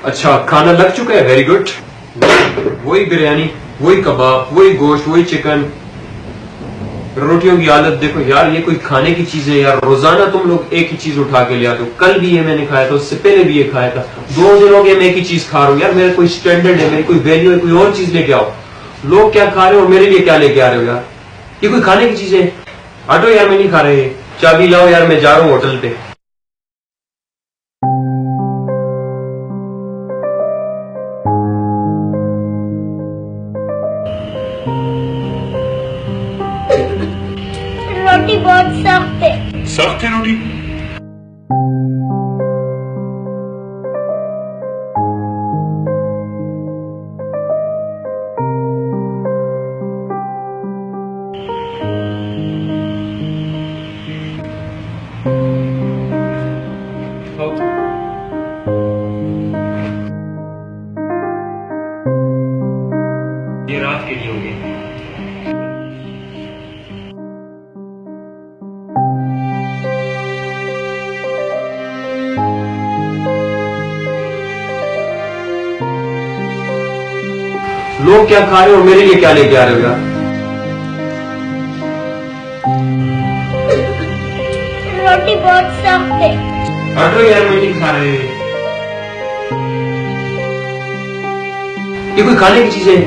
अच्छा, खाना लग चुका है, वेरी गुड। वही बिरयानी, वही कबाब, वही गोश्त, वही चिकन। रोटियों की हालत देखो यार, ये कोई खाने की चीज है यार? रोजाना तुम लोग एक ही चीज उठा के ले आते हो। कल भी ये मैंने खाया था, उससे पहले भी ये खाया था। 2 दिन हो गए मैं एक ही चीज खा रहा हूँ यार। मेरा कोई स्टैंडर्ड है, मेरी कोई वैल्यू है? कोई और चीज लेके आओ। लोग क्या खा रहे हो और मेरे लिए क्या लेके आ रहे हो यार? ये कोई खाने की चीज है? हटो यार, मैं नहीं खा रहा। चाबी लाओ यार, मैं जा रहा हूँ होटल पे। रोटी बहुत सख्त है। सख्त है रोटी? ये रात के लिए होगी। लोग क्या खा रहे हो और मेरे लिए क्या लेके आ रहे हो यार? रोटी बहुत सख्त है। हटो यार, मैं नहीं खा रहे। ये कोई खाने की चीज है?